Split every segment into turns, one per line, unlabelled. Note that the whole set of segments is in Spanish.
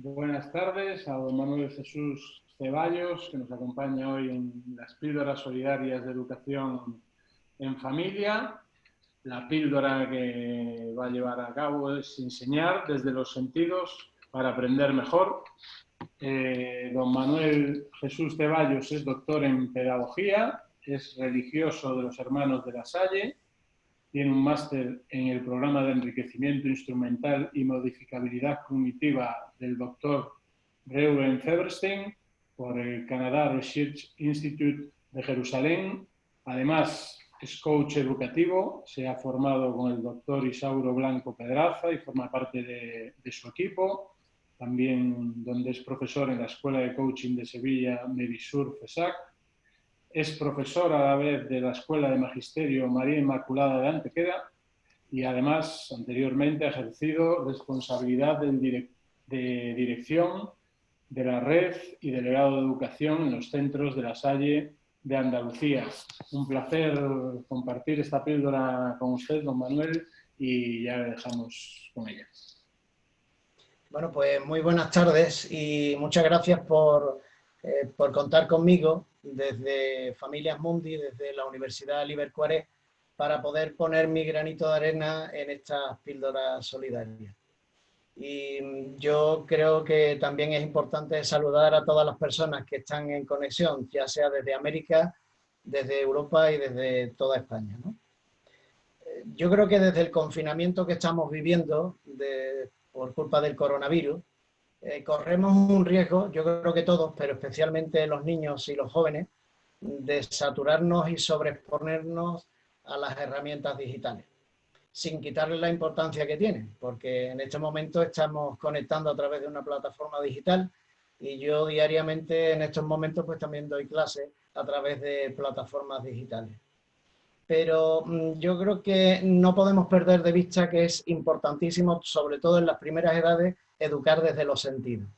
Buenas tardes a don Manuel Jesús Ceballos, que nos acompaña hoy en las píldoras solidarias de educación en familia. La píldora que va a llevar a cabo es enseñar desde los sentidos para aprender mejor. Don Manuel Jesús Ceballos es doctor en pedagogía, es religioso de los Hermanos de la Salle, tiene un máster en el programa de enriquecimiento instrumental y modificabilidad cognitiva del doctor Reuben Feberstein por el Canada Research Institute de Jerusalén. Además, es coach educativo, se ha formado con el doctor Isauro Blanco Pedraza y forma parte de su equipo. También donde es profesor en la Escuela de Coaching de Sevilla, Medisur FESAC. Es profesor a la vez de la Escuela de Magisterio María Inmaculada de Antequera y además anteriormente ha ejercido responsabilidad de dirección de la red y delegado de educación en los centros de la Salle de Andalucía. Un placer compartir esta píldora con usted, don Manuel, y ya le dejamos con ella.
Bueno, pues muy buenas tardes y muchas gracias por contar conmigo desde Familias Mundi, desde la Universidad Liber Cuaret, para poder poner mi granito de arena en estas píldoras solidarias. Y yo creo que también es importante saludar a todas las personas que están en conexión, ya sea desde América, desde Europa y desde toda España, ¿no? Yo creo que desde el confinamiento que estamos viviendo por culpa del coronavirus, corremos un riesgo, yo creo que todos, pero especialmente los niños y los jóvenes, de saturarnos y sobreexponernos a las herramientas digitales, sin quitarle la importancia que tienen, porque en este momento estamos conectando a través de una plataforma digital y yo diariamente en estos momentos pues también doy clases a través de plataformas digitales. Pero yo creo que no podemos perder de vista que es importantísimo, sobre todo en las primeras edades, educar desde los sentidos.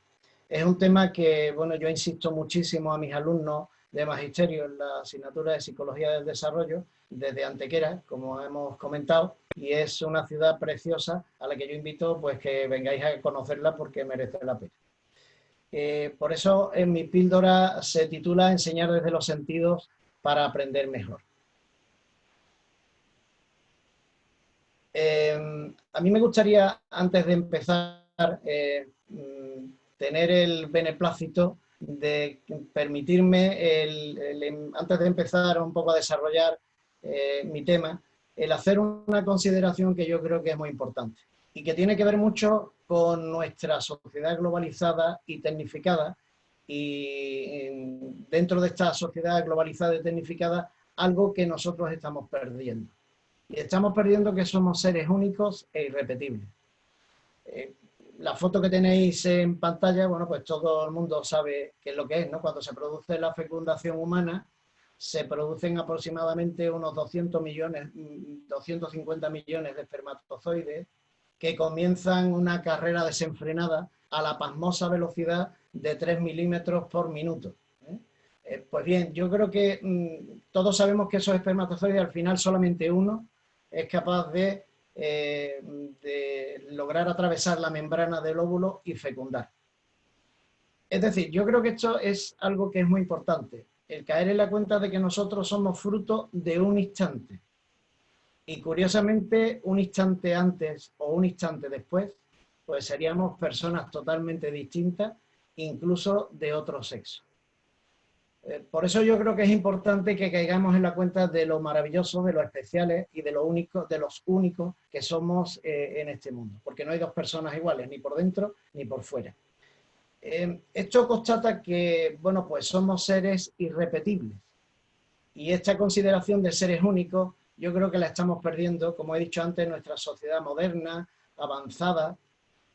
Es un tema que, bueno, yo insisto muchísimo a mis alumnos de magisterio en la asignatura de Psicología del Desarrollo, desde Antequera, como hemos comentado, y es una ciudad preciosa a la que yo invito pues que vengáis a conocerla porque merece la pena. Por eso en mi píldora se titula Enseñar desde los sentidos para aprender mejor. A mí me gustaría, antes de empezar, tener el beneplácito de permitirme, antes de empezar un poco a desarrollar mi tema, el hacer una consideración que yo creo que es muy importante y que tiene que ver mucho con nuestra sociedad globalizada y tecnificada, y dentro de esta sociedad globalizada y tecnificada, algo que nosotros estamos perdiendo. Y estamos perdiendo que somos seres únicos e irrepetibles. La foto que tenéis en pantalla, bueno, pues todo el mundo sabe qué es lo que es, ¿no? Cuando se produce la fecundación humana, se producen aproximadamente unos 250 millones de espermatozoides que comienzan una carrera desenfrenada a la pasmosa velocidad de 3 milímetros por minuto. Pues bien, yo creo que todos sabemos que esos espermatozoides, al final solamente uno es capaz de lograr atravesar la membrana del óvulo y fecundar. Es decir, yo creo que esto es algo que es muy importante, el caer en la cuenta de que nosotros somos fruto de un instante. Y curiosamente, un instante antes o un instante después, pues seríamos personas totalmente distintas, incluso de otro sexo. Por eso yo creo que es importante que caigamos en la cuenta de lo maravilloso, de lo especiales y de lo único, de los únicos que somos en este mundo, porque no hay dos personas iguales, ni por dentro ni por fuera. Esto constata que, bueno, pues somos seres irrepetibles, y esta consideración de seres únicos yo creo que la estamos perdiendo, como he dicho antes, en nuestra sociedad moderna, avanzada,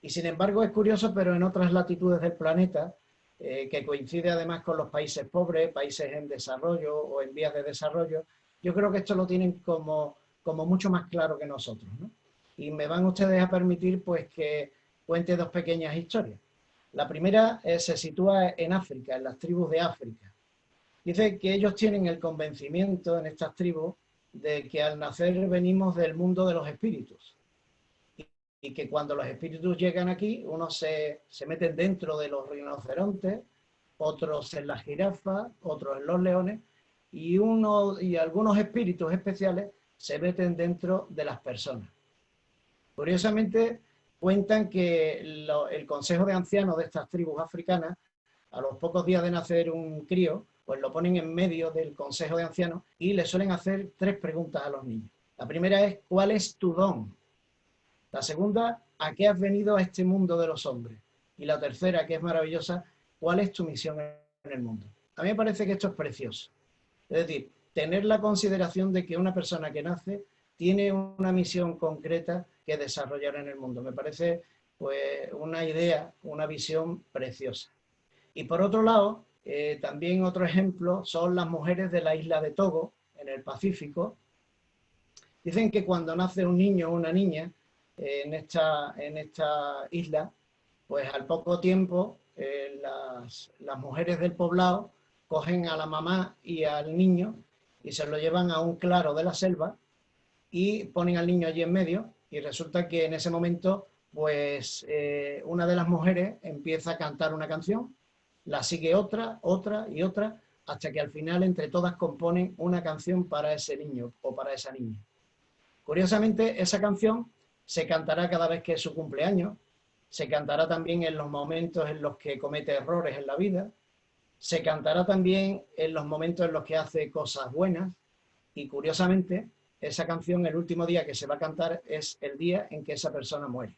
y sin embargo es curioso, pero en otras latitudes del planeta, que coincide además con los países pobres, países en desarrollo o en vías de desarrollo, yo creo que esto lo tienen como mucho más claro que nosotros, ¿no? Y me van ustedes a permitir pues que cuente dos pequeñas historias. La primera se sitúa en África, en las tribus de África. Dice que ellos tienen el convencimiento en estas tribus de que al nacer venimos del mundo de los espíritus y que cuando los espíritus llegan aquí, unos se meten dentro de los rinocerontes, otros en las jirafas, otros en los leones, y algunos espíritus especiales se meten dentro de las personas. Curiosamente, cuentan que el consejo de ancianos de estas tribus africanas, a los pocos días de nacer un crío, pues lo ponen en medio del consejo de ancianos y le suelen hacer 3 preguntas a los niños. La primera es, ¿cuál es tu don? La segunda, ¿a qué has venido a este mundo de los hombres? Y la tercera, que es maravillosa, ¿cuál es tu misión en el mundo? A mí me parece que esto es precioso. Es decir, tener la consideración de que una persona que nace tiene una misión concreta que desarrollar en el mundo. Me parece pues una idea, una visión preciosa. Y por otro lado, también otro ejemplo son las mujeres de la isla de Togo, en el Pacífico. Dicen que cuando nace un niño o una niña en esta isla, pues al poco tiempo las mujeres del poblado cogen a la mamá y al niño y se lo llevan a un claro de la selva y ponen al niño allí en medio, y resulta que en ese momento pues una de las mujeres empieza a cantar una canción, la sigue otra, otra y otra, hasta que al final entre todas componen una canción para ese niño o para esa niña. Curiosamente, esa canción se cantará cada vez que es su cumpleaños, se cantará también en los momentos en los que comete errores en la vida, se cantará también en los momentos en los que hace cosas buenas, y curiosamente, esa canción, el último día que se va a cantar es el día en que esa persona muere.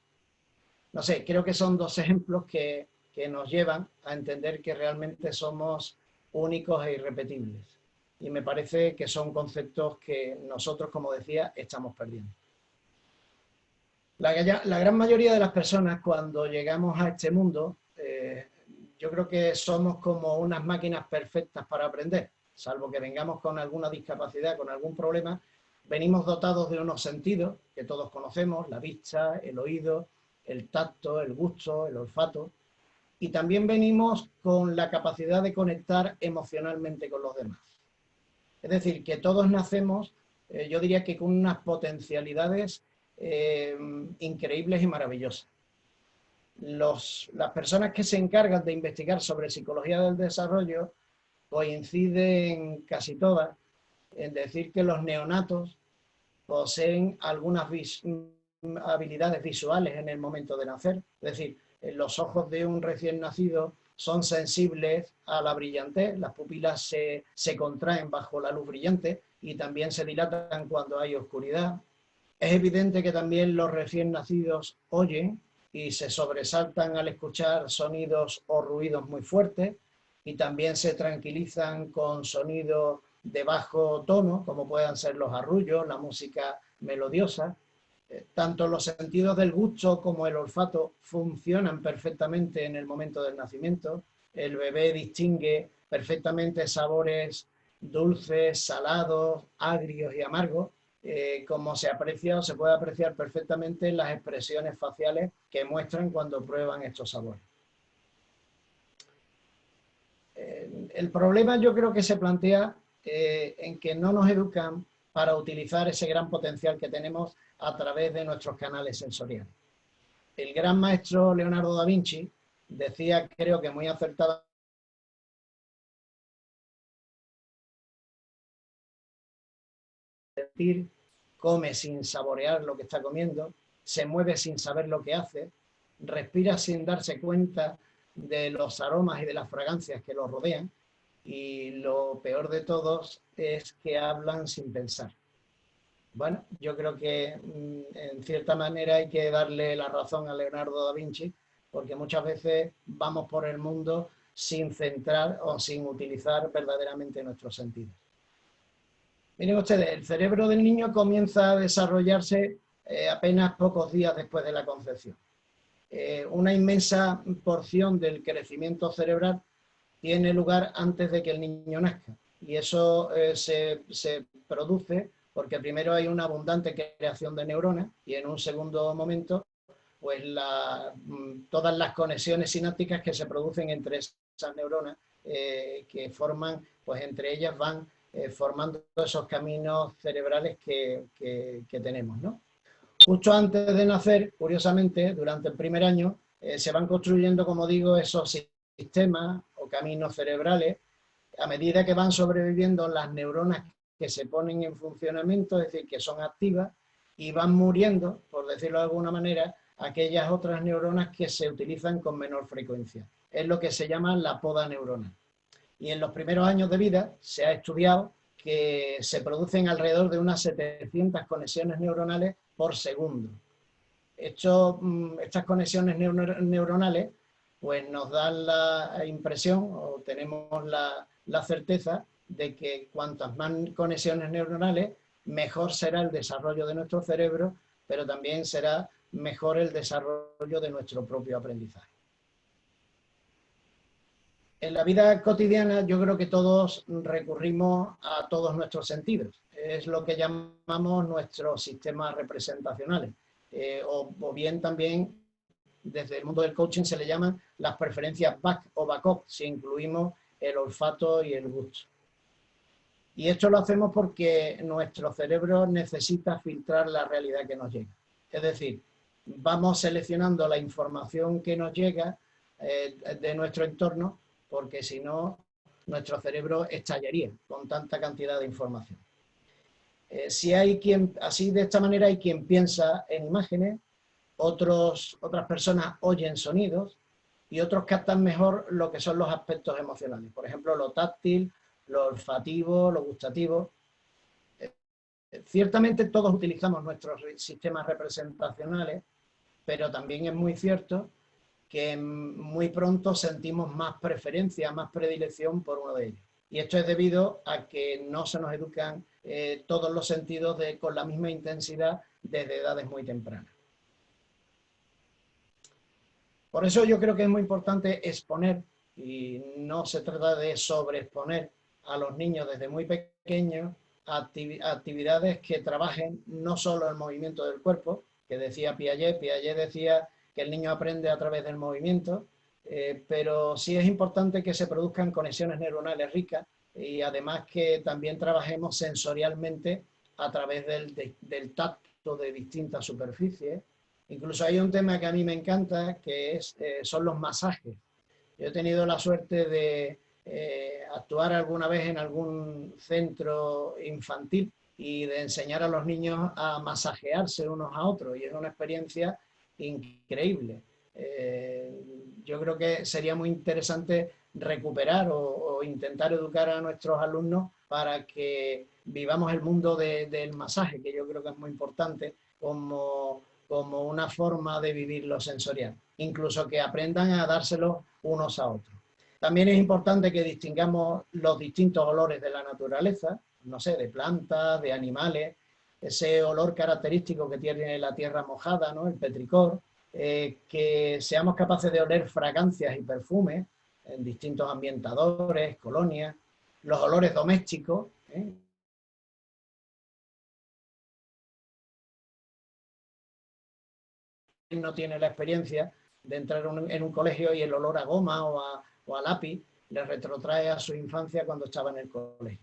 No sé, creo que son 2 ejemplos que nos llevan a entender que realmente somos únicos e irrepetibles. Y me parece que son conceptos que nosotros, como decía, estamos perdiendo. La gran mayoría de las personas, cuando llegamos a este mundo, yo creo que somos como unas máquinas perfectas para aprender, salvo que vengamos con alguna discapacidad, con algún problema. Venimos dotados de unos sentidos que todos conocemos, la vista, el oído, el tacto, el gusto, el olfato, y también venimos con la capacidad de conectar emocionalmente con los demás. Es decir, que todos nacemos, yo diría que con unas potencialidades increíbles y maravillosas. Las personas que se encargan de investigar sobre psicología del desarrollo coinciden casi todas en decir que los neonatos poseen algunas habilidades visuales en el momento de nacer. Es decir, los ojos de un recién nacido son sensibles a la brillantez, las pupilas se contraen bajo la luz brillante y también se dilatan cuando hay oscuridad. Es evidente que también los recién nacidos oyen y se sobresaltan al escuchar sonidos o ruidos muy fuertes, y también se tranquilizan con sonidos de bajo tono, como puedan ser los arrullos, la música melodiosa. Tanto los sentidos del gusto como el olfato funcionan perfectamente en el momento del nacimiento. El bebé distingue perfectamente sabores dulces, salados, agrios y amargos, como se aprecia o se puede apreciar perfectamente en las expresiones faciales que muestran cuando prueban estos sabores. El problema yo creo que se plantea en que no nos educan para utilizar ese gran potencial que tenemos a través de nuestros canales sensoriales. El gran maestro Leonardo da Vinci decía, creo que muy acertado, come sin saborear lo que está comiendo, se mueve sin saber lo que hace, respira sin darse cuenta de los aromas y de las fragancias que lo rodean, y lo peor de todos es que hablan sin pensar. Bueno, yo creo que en cierta manera hay que darle la razón a Leonardo da Vinci, porque muchas veces vamos por el mundo sin centrar o sin utilizar verdaderamente nuestros sentidos. Miren ustedes, el cerebro del niño comienza a desarrollarse apenas pocos días después de la concepción. Una inmensa porción del crecimiento cerebral tiene lugar antes de que el niño nazca. Y eso se produce porque primero hay una abundante creación de neuronas y en un segundo momento, pues todas las conexiones sinápticas que se producen entre esas neuronas que forman, pues entre ellas van formando esos caminos cerebrales que tenemos, ¿no? Justo antes de nacer, curiosamente, durante el primer año, se van construyendo, como digo, esos sistemas o caminos cerebrales a medida que van sobreviviendo las neuronas que se ponen en funcionamiento, es decir, que son activas, y van muriendo, por decirlo de alguna manera, aquellas otras neuronas que se utilizan con menor frecuencia. Es lo que se llama la poda neuronal. Y en los primeros años de vida se ha estudiado que se producen alrededor de unas 700 conexiones neuronales por segundo. Estas conexiones neuronales pues nos dan la impresión o tenemos la certeza de que cuantas más conexiones neuronales, mejor será el desarrollo de nuestro cerebro, pero también será mejor el desarrollo de nuestro propio aprendizaje. En la vida cotidiana yo creo que todos recurrimos a todos nuestros sentidos. Es lo que llamamos nuestros sistemas representacionales. O bien también desde el mundo del coaching se le llaman las preferencias back o back-up, si incluimos el olfato y el gusto. Y esto lo hacemos porque nuestro cerebro necesita filtrar la realidad que nos llega. Es decir, vamos seleccionando la información que nos llega de nuestro entorno, porque si no, nuestro cerebro estallaría con tanta cantidad de información. Así de esta manera hay quien piensa en imágenes, otras personas oyen sonidos y otros captan mejor lo que son los aspectos emocionales. Por ejemplo, lo táctil, lo olfativo, lo gustativo. Ciertamente todos utilizamos nuestros sistemas representacionales, pero también es muy cierto que muy pronto sentimos más preferencia, más predilección por uno de ellos. Y esto es debido a que no se nos educan todos los sentidos con la misma intensidad desde edades muy tempranas. Por eso yo creo que es muy importante exponer, y no se trata de sobreexponer a los niños desde muy pequeños a actividades que trabajen no solo el movimiento del cuerpo, que decía Piaget decía que el niño aprende a través del movimiento, pero sí es importante que se produzcan conexiones neuronales ricas y además que también trabajemos sensorialmente a través del tacto de distintas superficies. Incluso hay un tema que a mí me encanta, que son los masajes. Yo he tenido la suerte de actuar alguna vez en algún centro infantil y de enseñar a los niños a masajearse unos a otros, y es una experiencia increíble. Yo creo que sería muy interesante recuperar o intentar educar a nuestros alumnos para que vivamos el mundo del masaje, que yo creo que es muy importante como una forma de vivir lo sensorial, incluso que aprendan a dárselo unos a otros. También es importante que distingamos los distintos olores de la naturaleza, no sé, de plantas, de animales, ese olor característico que tiene la tierra mojada, ¿no? El petricor, que seamos capaces de oler fragancias y perfumes en distintos ambientadores, colonias, los olores domésticos, no tiene la experiencia de entrar en un colegio y el olor a goma o a lápiz le retrotrae a su infancia cuando estaba en el colegio.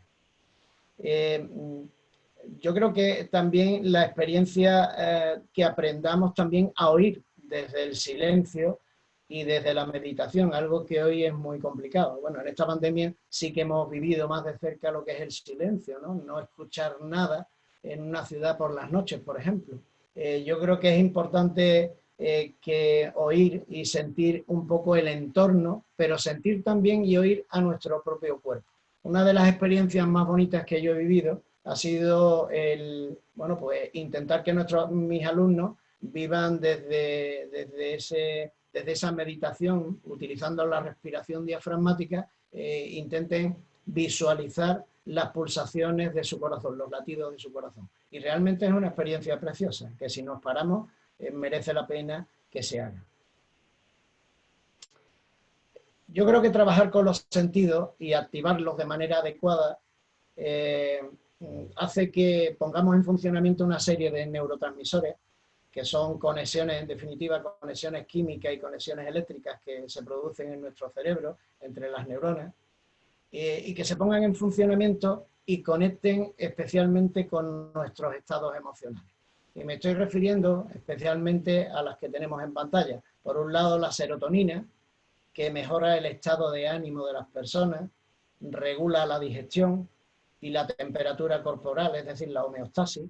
Yo creo que también la experiencia que aprendamos también a oír desde el silencio y desde la meditación, algo que hoy es muy complicado. Bueno, en esta pandemia sí que hemos vivido más de cerca lo que es el silencio, ¿no? No escuchar nada en una ciudad por las noches, por ejemplo. Yo creo que es importante que oír y sentir un poco el entorno, pero sentir también y oír a nuestro propio cuerpo. Una de las experiencias más bonitas que yo he vivido ha sido el, bueno, pues intentar que mis alumnos vivan desde esa meditación, utilizando la respiración diafragmática, intenten visualizar las pulsaciones de su corazón, los latidos de su corazón. Y realmente es una experiencia preciosa, que si nos paramos, merece la pena que se haga. Yo creo que trabajar con los sentidos y activarlos de manera adecuada hace que pongamos en funcionamiento una serie de neurotransmisores que son conexiones, en definitiva, conexiones químicas y conexiones eléctricas que se producen en nuestro cerebro entre las neuronas y que se pongan en funcionamiento y conecten especialmente con nuestros estados emocionales. Y me estoy refiriendo especialmente a las que tenemos en pantalla. Por un lado, la serotonina, que mejora el estado de ánimo de las personas, regula la digestión y la temperatura corporal, es decir, la homeostasis.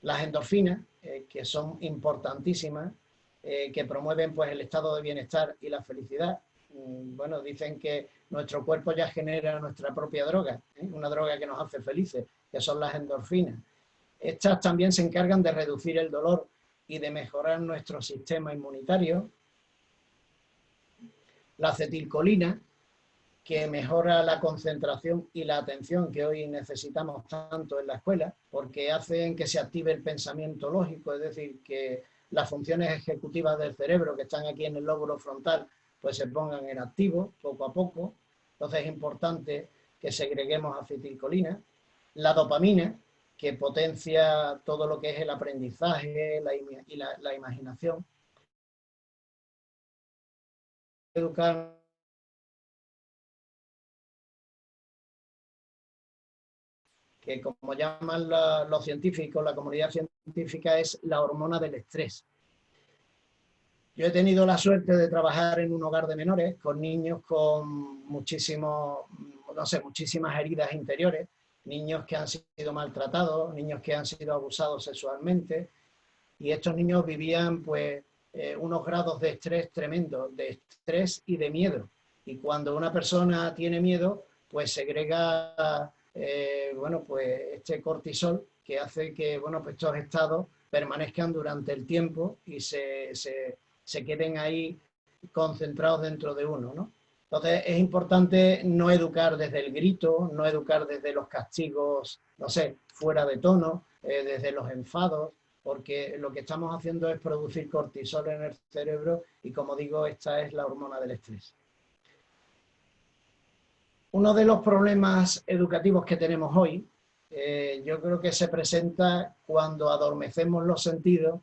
Las endorfinas, que son importantísimas, que promueven pues, el estado de bienestar y la felicidad. Bueno, dicen que nuestro cuerpo ya genera nuestra propia droga, una droga que nos hace felices, que son las endorfinas. Estas también se encargan de reducir el dolor y de mejorar nuestro sistema inmunitario. La acetilcolina, que mejora la concentración y la atención que hoy necesitamos tanto en la escuela, porque hacen que se active el pensamiento lógico, es decir, que las funciones ejecutivas del cerebro que están aquí en el lóbulo frontal, pues se pongan en activo poco a poco. Entonces es importante que segreguemos acetilcolina. La dopamina, que potencia todo lo que es el aprendizaje y la imaginación. Educar que, como llaman los científicos, la comunidad científica, es la hormona del estrés. Yo he tenido la suerte de trabajar en un hogar de menores con niños con muchísimas heridas interiores, niños que han sido maltratados, niños que han sido abusados sexualmente, y estos niños vivían pues unos grados de estrés tremendos, de estrés y de miedo. Y cuando una persona tiene miedo, pues segrega bueno, pues este cortisol que hace que bueno, pues estos estados permanezcan durante el tiempo y se queden ahí concentrados dentro de uno, ¿no? Entonces es importante no educar desde el grito, no educar desde los castigos, no sé, fuera de tono, desde los enfados, porque lo que estamos haciendo es producir cortisol en el cerebro y, como digo, esta es la hormona del estrés. Uno de los problemas educativos que tenemos hoy, yo creo que se presenta cuando adormecemos los sentidos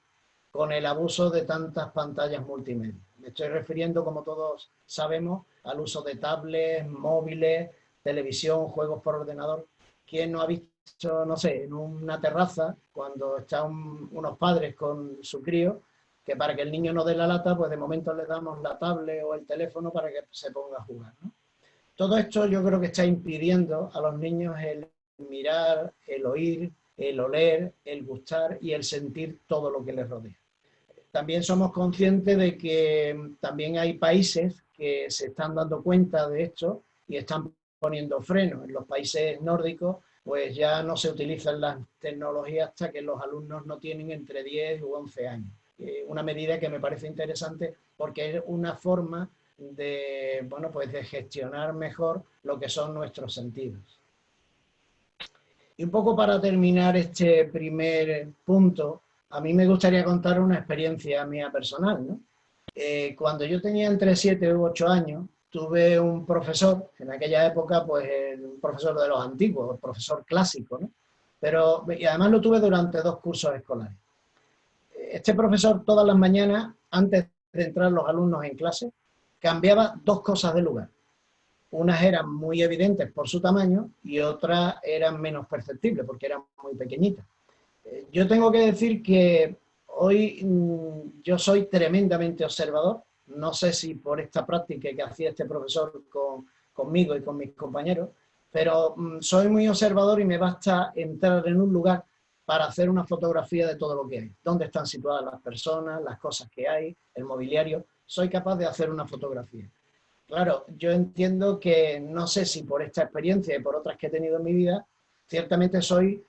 con el abuso de tantas pantallas multimedia. Me estoy refiriendo, como todos sabemos, al uso de tablets, móviles, televisión, juegos por ordenador. ¿Quién no ha visto, no sé, en una terraza, cuando están unos padres con su crío, que para que el niño no dé la lata, pues de momento le damos la tablet o el teléfono para que se ponga a jugar, ¿no? Todo esto yo creo que está impidiendo a los niños el mirar, el oír, el oler, el gustar y el sentir todo lo que les rodea. También somos conscientes de que también hay países que se están dando cuenta de esto y están poniendo freno. En los países nórdicos pues ya no se utilizan las tecnologías hasta que los alumnos no tienen entre 10 u 11 años. Una medida que me parece interesante porque es una forma de, bueno, pues de gestionar mejor lo que son nuestros sentidos. Y un poco para terminar este primer punto, a mí me gustaría contar una experiencia mía personal, ¿no? Cuando yo tenía entre 7 u 8 años, tuve un profesor, en aquella época, pues un profesor de los antiguos, un profesor clásico, ¿no? Pero, y además lo tuve durante 2 cursos escolares. Este profesor todas las mañanas, antes de entrar los alumnos en clase, cambiaba 2 cosas de lugar. Unas eran muy evidentes por su tamaño y otras eran menos perceptibles porque eran muy pequeñitas. Yo tengo que decir que hoy yo soy tremendamente observador. No sé si por esta práctica que hacía este profesor conmigo y con mis compañeros, pero soy muy observador y me basta entrar en un lugar para hacer una fotografía de todo lo que hay. ¿Dónde están situadas las personas, las cosas que hay, el mobiliario? Soy capaz de hacer una fotografía. Claro, yo entiendo que, no sé si por esta experiencia y por otras que he tenido en mi vida, ciertamente soy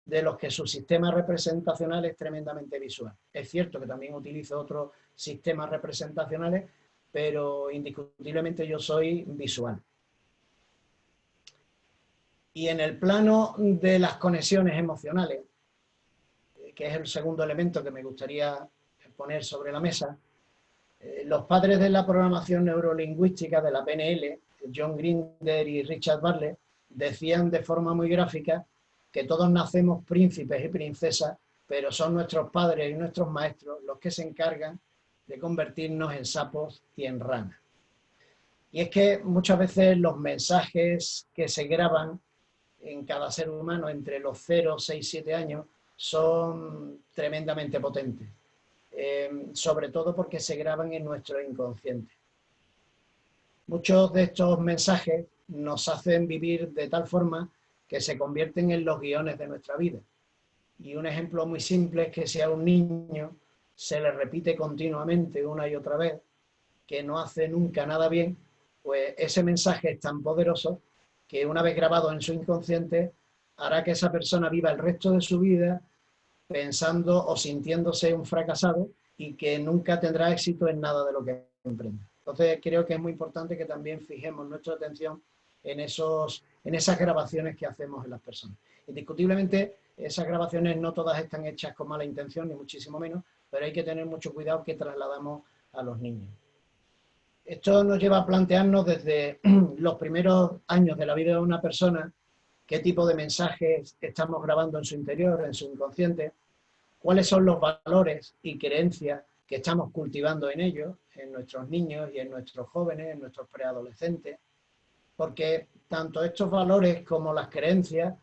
de los que su sistema representacional es tremendamente visual. Es cierto que también utilizo otros sistemas representacionales, pero indiscutiblemente yo soy visual. Y en el plano de las conexiones emocionales, que es el segundo elemento que me gustaría poner sobre la mesa, los padres de la programación neurolingüística de la PNL, John Grinder y Richard Bartlett, decían de forma muy gráfica que todos nacemos príncipes y princesas, pero son nuestros padres y nuestros maestros los que se encargan de convertirnos en sapos y en ranas. Y es que muchas veces los mensajes que se graban en cada ser humano entre los 0, 6, 7 años son tremendamente potentes. Sobre todo porque se graban en nuestro inconsciente. Muchos de estos mensajes nos hacen vivir de tal forma que se convierten en los guiones de nuestra vida. Y un ejemplo muy simple es que si a un niño se le repite continuamente una y otra vez que no hace nunca nada bien, pues ese mensaje es tan poderoso que una vez grabado en su inconsciente hará que esa persona viva el resto de su vida pensando o sintiéndose un fracasado y que nunca tendrá éxito en nada de lo que emprenda. Entonces creo que es muy importante que también fijemos nuestra atención en esas grabaciones que hacemos en las personas. Indiscutiblemente esas grabaciones no todas están hechas con mala intención, ni muchísimo menos, pero hay que tener mucho cuidado que trasladamos a los niños. Esto nos lleva a plantearnos desde los primeros años de la vida de una persona qué tipo de mensajes estamos grabando en su interior, en su inconsciente, cuáles son los valores y creencias que estamos cultivando en ellos, en nuestros niños y en nuestros jóvenes, en nuestros preadolescentes, porque tanto estos valores como las creencias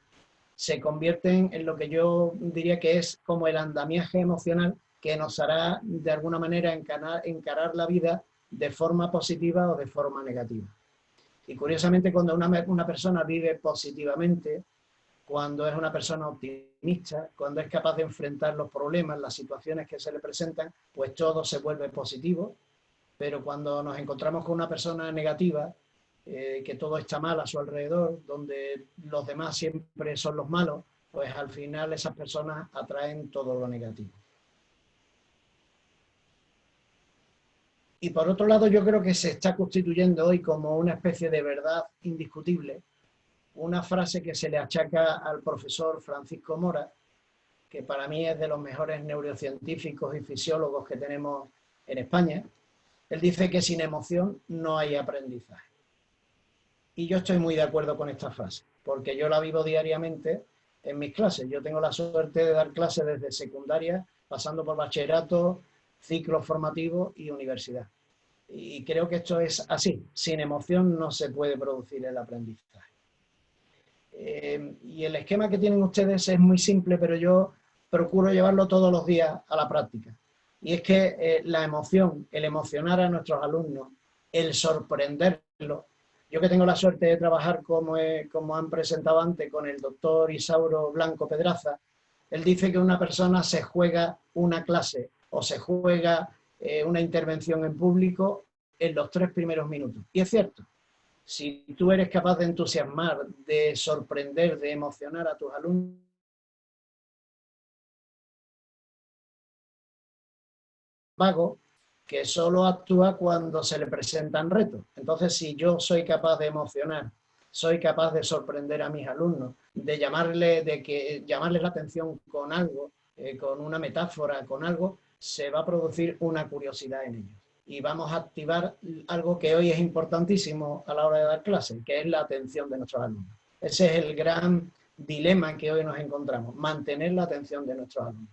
se convierten en lo que yo diría que es como el andamiaje emocional que nos hará de alguna manera encarar la vida de forma positiva o de forma negativa. Y curiosamente cuando una persona vive positivamente, cuando es una persona optimista, cuando es capaz de enfrentar los problemas, las situaciones que se le presentan, pues todo se vuelve positivo. Pero cuando nos encontramos con una persona negativa, que todo está mal a su alrededor, donde los demás siempre son los malos, pues al final esas personas atraen todo lo negativo. Y por otro lado, yo creo que se está constituyendo hoy como una especie de verdad indiscutible una frase que se le achaca al profesor Francisco Mora, que para mí es de los mejores neurocientíficos y fisiólogos que tenemos en España. Él dice que sin emoción no hay aprendizaje. Y yo estoy muy de acuerdo con esta frase, porque yo la vivo diariamente en mis clases. Yo tengo la suerte de dar clases desde secundaria, pasando por bachillerato, ciclos formativos y universidad. Y creo que esto es así. Sin emoción no se puede producir el aprendizaje. Y el esquema que tienen ustedes es muy simple, pero yo procuro llevarlo todos los días a la práctica. Y es que la emoción, el emocionar a nuestros alumnos, el sorprenderlos. Yo que tengo la suerte de trabajar, como han presentado antes, con el doctor Isauro Blanco Pedraza, él dice que una persona se juega una clase o se juega una intervención en público en los 3 primeros minutos. Y es cierto. Si tú eres capaz de entusiasmar, de sorprender, de emocionar a tus alumnos, vago que solo actúa cuando se le presentan retos. Entonces, si yo soy capaz de emocionar, soy capaz de sorprender a mis alumnos, de llamarles la atención con algo, con una metáfora, con algo, se va a producir una curiosidad en ellos. Y vamos a activar algo que hoy es importantísimo a la hora de dar clases, que es la atención de nuestros alumnos. Ese es el gran dilema en que hoy nos encontramos, mantener la atención de nuestros alumnos.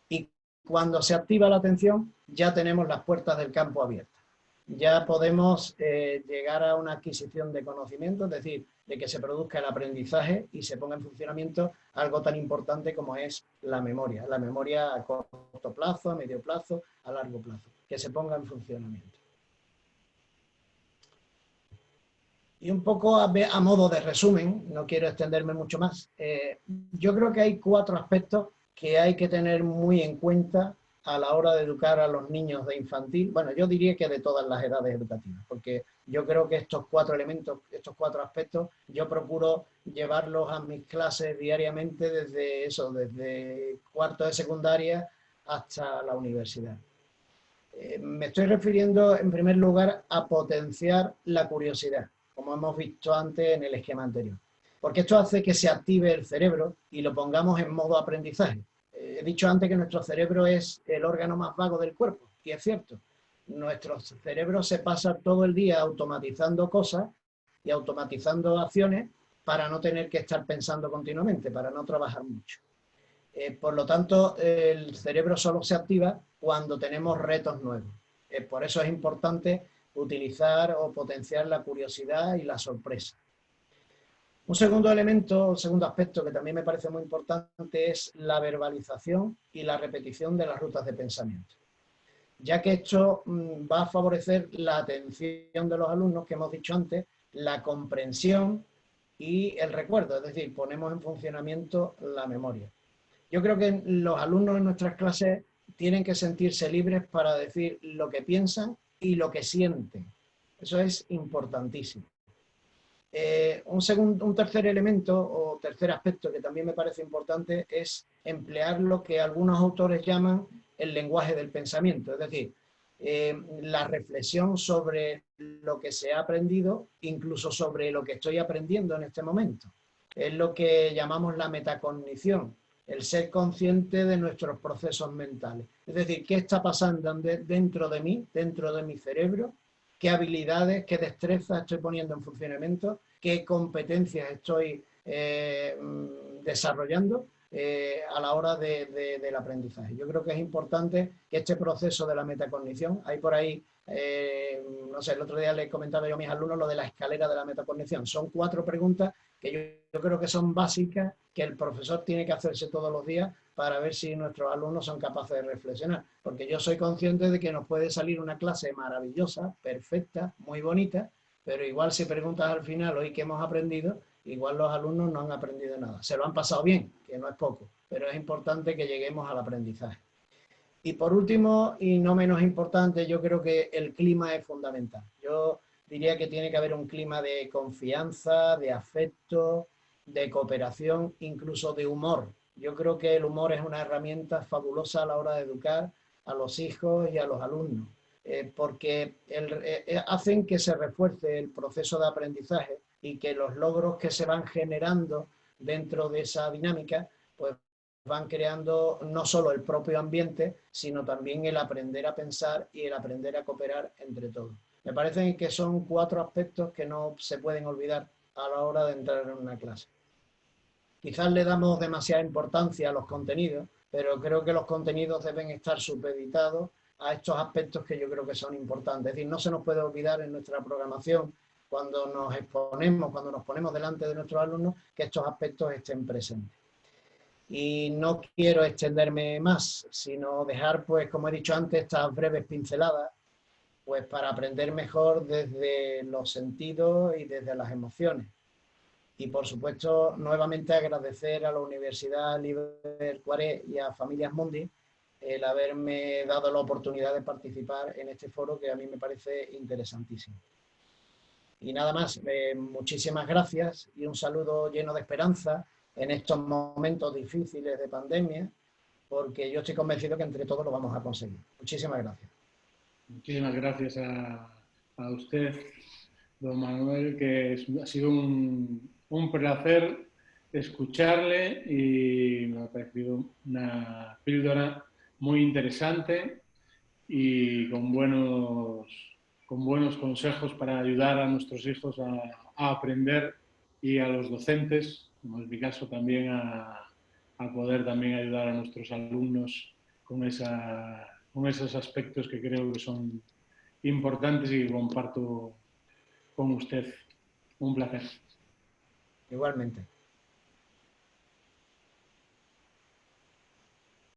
Y cuando se activa la atención, ya tenemos las puertas del campo abiertas. Ya podemos llegar a una adquisición de conocimiento, es decir, de que se produzca el aprendizaje y se ponga en funcionamiento algo tan importante como es la memoria a corto plazo, a medio plazo, a largo plazo, que se ponga en funcionamiento. Y un poco a modo de resumen, no quiero extenderme mucho más, yo creo que hay 4 aspectos que hay que tener muy en cuenta a la hora de educar a los niños de infantil. Bueno, yo diría que de todas las edades educativas, porque yo creo que estos 4 elementos, estos 4 aspectos, yo procuro llevarlos a mis clases diariamente desde eso, desde cuarto de secundaria hasta la universidad. Me estoy refiriendo en primer lugar a potenciar la curiosidad, como hemos visto antes en el esquema anterior, porque esto hace que se active el cerebro y lo pongamos en modo aprendizaje. He dicho antes que nuestro cerebro es el órgano más vago del cuerpo, y es cierto. Nuestro cerebro se pasa todo el día automatizando cosas y automatizando acciones para no tener que estar pensando continuamente, para no trabajar mucho. Por lo tanto, el cerebro solo se activa cuando tenemos retos nuevos. Por eso es importante utilizar o potenciar la curiosidad y la sorpresa. Un segundo elemento, un segundo aspecto que también me parece muy importante es la verbalización y la repetición de las rutas de pensamiento, ya que esto va a favorecer la atención de los alumnos, que hemos dicho antes, la comprensión y el recuerdo, es decir, ponemos en funcionamiento la memoria. Yo creo que los alumnos en nuestras clases tienen que sentirse libres para decir lo que piensan y lo que sienten. Eso es importantísimo. Un tercer elemento o tercer aspecto que también me parece importante es emplear lo que algunos autores llaman el lenguaje del pensamiento, es decir, la reflexión sobre lo que se ha aprendido, incluso sobre lo que estoy aprendiendo en este momento. Es lo que llamamos la metacognición, el ser consciente de nuestros procesos mentales. Es decir, qué está pasando dentro de mí, dentro de mi cerebro, qué habilidades, qué destrezas estoy poniendo en funcionamiento, qué competencias estoy desarrollando a la hora del aprendizaje. Yo creo que es importante que este proceso de la metacognición, hay por ahí, no sé, el otro día les comentaba yo a mis alumnos lo de la escalera de la metacognición. Son 4 preguntas que yo creo que son básicas, que el profesor tiene que hacerse todos los días para ver si nuestros alumnos son capaces de reflexionar. Porque yo soy consciente de que nos puede salir una clase maravillosa, perfecta, muy bonita, pero igual si preguntas al final hoy qué hemos aprendido, igual los alumnos no han aprendido nada. Se lo han pasado bien, que no es poco, pero es importante que lleguemos al aprendizaje. Y por último, y no menos importante, yo creo que el clima es fundamental. Yo diría que tiene que haber un clima de confianza, de afecto, de cooperación, incluso de humor. Yo creo que el humor es una herramienta fabulosa a la hora de educar a los hijos y a los alumnos, porque hacen que se refuerce el proceso de aprendizaje y que los logros que se van generando dentro de esa dinámica, pues van creando no solo el propio ambiente, sino también el aprender a pensar y el aprender a cooperar entre todos. Me parece que son 4 aspectos que no se pueden olvidar a la hora de entrar en una clase. Quizás le damos demasiada importancia a los contenidos, pero creo que los contenidos deben estar supeditados a estos aspectos que yo creo que son importantes. Es decir, no se nos puede olvidar en nuestra programación, cuando nos exponemos, cuando nos ponemos delante de nuestros alumnos, que estos aspectos estén presentes. Y no quiero extenderme más, sino dejar, pues, como he dicho antes, estas breves pinceladas, pues para aprender mejor desde los sentidos y desde las emociones. Y, por supuesto, nuevamente agradecer a la Universidad Liber Cuaret y a Familias Mundi el haberme dado la oportunidad de participar en este foro que a mí me parece interesantísimo. Y nada más, muchísimas gracias y un saludo lleno de esperanza en estos momentos difíciles de pandemia, porque yo estoy convencido que entre todos lo vamos a conseguir. Muchísimas gracias.
Muchísimas gracias a usted, don Manuel, que ha sido un placer escucharle y me ha parecido una píldora muy interesante y con buenos consejos para ayudar a nuestros hijos a aprender y a los docentes, como es mi caso, también a poder también ayudar a nuestros alumnos con esos aspectos que creo que son importantes y que comparto con usted. Un placer.
Igualmente.